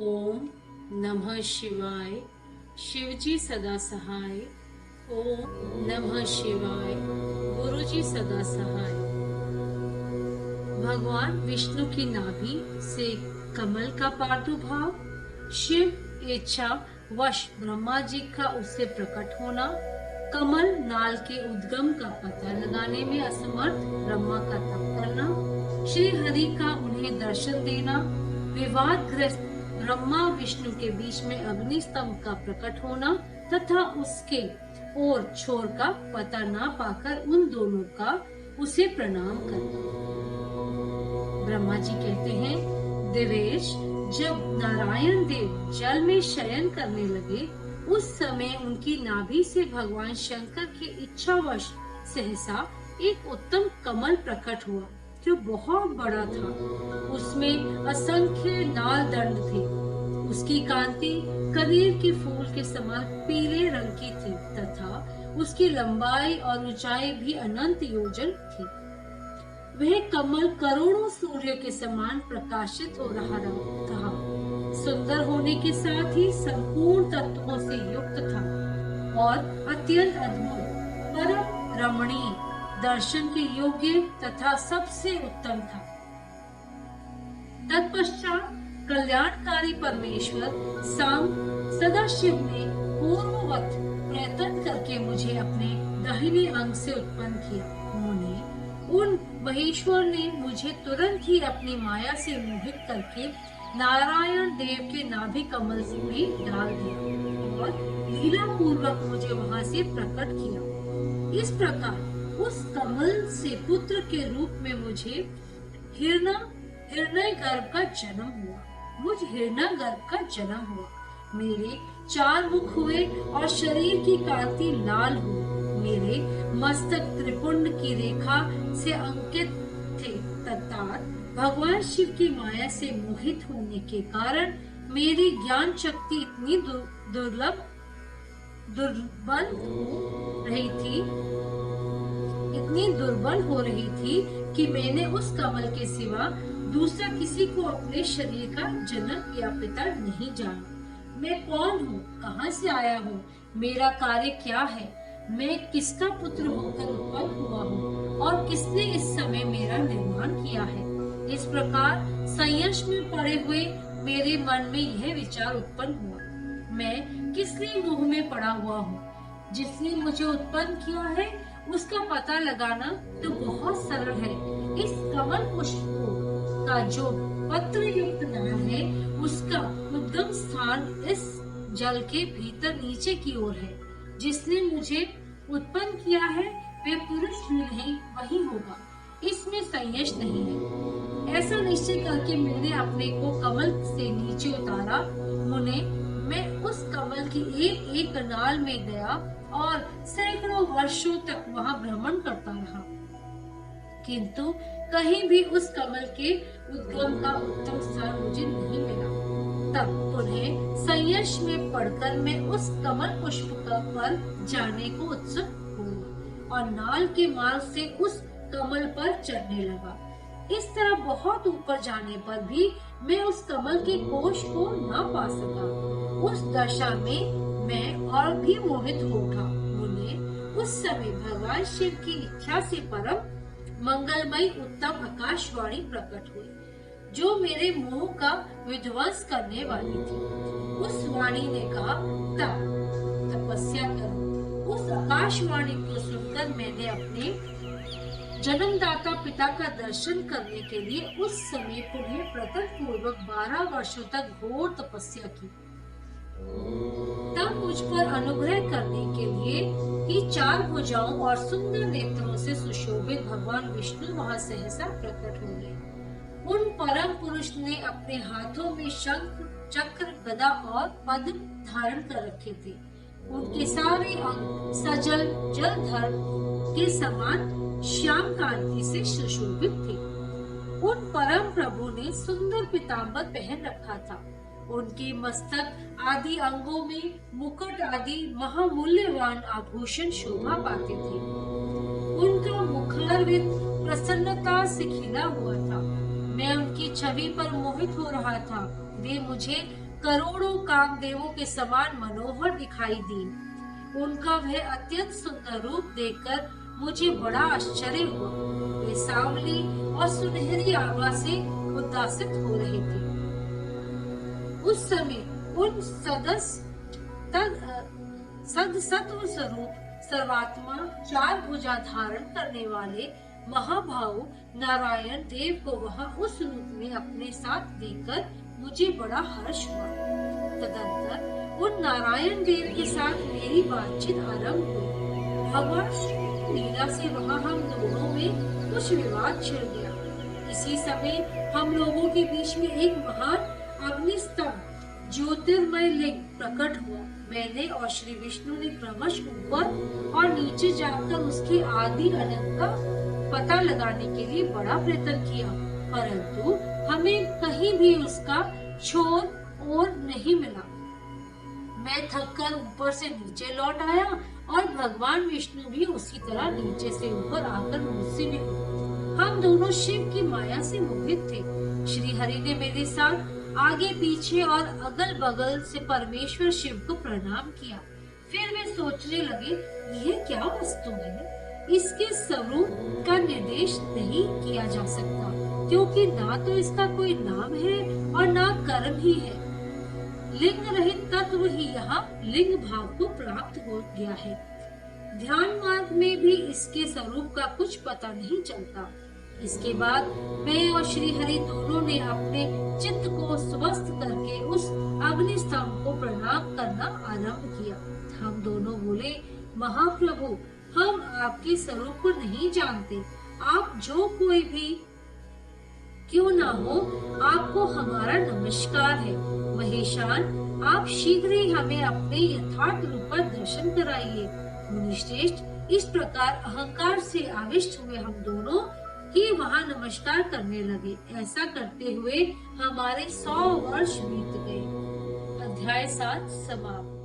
ओम नमः शिवाय। शिवजी सदा सहाय। ओम नमः शिवाय। गुरुजी सदा सहाय। भगवान विष्णु की नाभि से कमल का प्रादुर्भाव, शिव इच्छा वश ब्रह्मा जी का उससे प्रकट होना, कमल नाल के उद्गम का पता लगाने में असमर्थ ब्रह्मा का तप करना, श्री हरि का उन्हें दर्शन देना, विवादग्रस्त ब्रह्मा विष्णु के बीच में अग्नि स्तंभ का प्रकट होना तथा उसके और छोर का पता ना पाकर उन दोनों का उसे प्रणाम करना। ब्रह्मा जी कहते हैं, देवेश, जब नारायण देव जल में शयन करने लगे उस समय उनकी नाभि से भगवान शंकर की इच्छावश सहसा एक उत्तम कमल प्रकट हुआ जो बहुत बड़ा था। उसमें असंख्य नाल दंड थे। उसकी कांति कनेर के फूल के समान पीले रंग की थी तथा उसकी लंबाई और ऊंचाई भी अनंत योजन थी। वह कमल करोड़ों सूर्य के समान प्रकाशित हो रहा था। सुंदर होने के साथ ही संपूर्ण तत्वों से युक्त था और अत्यंत अद्भुत, परम रमणीय, दर्शन के योग्य तथा सबसे उत्तम था। तत्पश्चात कल्याणकारी परमेश्वर सांब सदाशिव ने पूर्ववत प्रयत्न करके मुझे अपने दाहिने अंग से उत्पन्न किया। उन महेश्वर ने मुझे तुरंत ही अपनी माया से मोहित करके नारायण देव के नाभि कमल में डाल दिया और लीला पूर्वक मुझे वहां से प्रकट किया। इस प्रकार उस कमल से पुत्र के रूप में मुझे हिरण्य गर्भ का जन्म हुआ। मेरे 4 मुख हुए और शरीर की कांति लाल हुई। मेरे मस्तक त्रिपुंड की रेखा से अंकित थे तथा भगवान शिव की माया से मोहित होने के कारण मेरी ज्ञान शक्ति इतनी दुर्बल हो रही थी कि मैंने उस कमल के सिवा दूसरा किसी को अपने शरीर का जनक या पिता नहीं जाना। मैं कौन हूँ, कहाँ से आया हूँ, मेरा कार्य क्या है, मैं किसका पुत्र होकर उत्पन्न हुआ हूँ और किसने इस समय मेरा निर्माण किया है। इस प्रकार संयश में पड़े हुए मेरे मन में यह विचार उत्पन्न हुआ, मैं किस लिए मोह में पड़ा हुआ हूँ। जिसने मुझे उत्पन्न किया है उसका पता लगाना तो बहुत सरल है। इस कमल पुष्प का जो पत्र युक्त नाम है उसका उद्गम स्थान इस जल के भीतर नीचे की ओर है। जिसने मुझे उत्पन्न किया है वह पुरुष ही नहीं वही होगा, इसमें संशय नहीं है। ऐसा निश्चय करके मैंने अपने को कमल से नीचे उतारा। मुने, मैं उस कमल की एक एक नाल में गया और सैकड़ों वर्षों तक वहां भ्रमण करता रहा, किंतु कहीं भी उस कमल के उद्गम का उत्तम स्थान मुझे नहीं मिला। तब पुनः संयश में पड़कर मैं उस कमल पुष्प पर जाने को उत्सुक हुआ और नाल के मार्ग से उस कमल पर चढ़ने लगा। इस तरह बहुत ऊपर जाने पर भी मैं उस कमल के कोश को न पा सका। उस दशा में मैं और भी मोहित हो उठा। मुझे उस समय भगवान शिव की इच्छा से परम मंगलमयी उत्तम आकाशवाणी प्रकट हुई जो मेरे मोह का विध्वंस करने वाली थी। उस वाणी ने कहा, तपस्या करो। उस आकाशवाणी को सुनकर मैंने अपने जन्मदाता पिता का दर्शन करने के लिए उस समय पुनः प्रकट पूर्वक 12 वर्षों तक घोर तपस्या की। तब मुझ पर अनुग्रह करने के लिए कि 4 भुजाओं और सुंदर नेत्रों से सुशोभित भगवान विष्णु वहां सहसा प्रकट हो गए। उन परम पुरुष ने अपने हाथों में शंख, चक्र, गदा और पद्म धारण कर रखे थे। उनके सारे अंग सजल जलधर के समान श्याम कांति से सुशोभित थे। उन परम प्रभु ने सुंदर पीताम्बर पहन रखा था। उनके मस्तक आदि अंगों में मुकुट आदि महामूल्यवान आभूषण शोभा पाते थे। उनका मुखारविंद प्रसन्नता से खिला हुआ था। मैं उनकी छवि पर मोहित हो रहा था। वे मुझे करोड़ों कामदेवों के समान मनोहर दिखाई दी। उनका वह अत्यंत सुंदर रूप देखकर मुझे बड़ा आश्चर्य हुआ। वे सांवली और सुनहरी आभा से उद्भासित हो रहे थे। उस समय उन सत्व स्वरूप सर्वात्मा चार भुजा धारण करने वाले महाभाव नारायण देव को वहां उस रूप में अपने साथ देखकर मुझे बड़ा हर्ष हुआ। तदंतर उन नारायण देव के साथ मेरी बातचीत आरंभ हुई। भगवान श्री लीला से वहां हम दोनों में कुछ विवाद छिड़ गया। इसी समय हम लोगों के बीच में एक महान अग्निस्तंभ ज्योतिर्मय लिंग प्रकट हुआ। मैंने और श्री विष्णु ने क्रमश ऊपर और नीचे जाकर उसके आदि अनंत का पता लगाने के लिए बड़ा प्रयत्न किया, परंतु हमें कहीं भी उसका छोर और नहीं मिला। मैं थककर ऊपर से नीचे लौट आया और भगवान विष्णु भी उसी तरह नीचे से ऊपर आकर मुझसे मिले। हम दोनों शिव की माया से मोहित थे। श्री हरि ने मेरे साथ आगे पीछे और अगल बगल से परमेश्वर शिव को प्रणाम किया। फिर वे सोचने लगे, यह क्या वस्तु है? इसके स्वरूप का निर्देश नहीं किया जा सकता, क्योंकि ना तो इसका कोई नाम है और ना कर्म ही है। लिंग रहित तत्व ही यहाँ लिंग भाव को प्राप्त हो गया है। ध्यान मार्ग में भी इसके स्वरूप का कुछ पता नहीं चलता। इसके बाद मैं और श्री हरि दोनों ने अपने चित्त को स्वस्थ करके उस अग्नि स्तंभ को प्रणाम करना आरंभ किया। हम दोनों बोले, महाप्रभु, हम आपके स्वरूप को नहीं जानते। आप जो कोई भी क्यों ना हो, आपको हमारा नमस्कार है। महेशान, आप शीघ्र ही हमें अपने यथार्थ रूप का दर्शन कराइए। मुनिश्रेष्ठ, इस प्रकार अहंकार से आविष्ट हुए हम दोनों ही वहाँ नमस्कार करने लगे। ऐसा करते हुए हमारे 100 वर्ष बीत गए। अध्याय 7 समाप्त।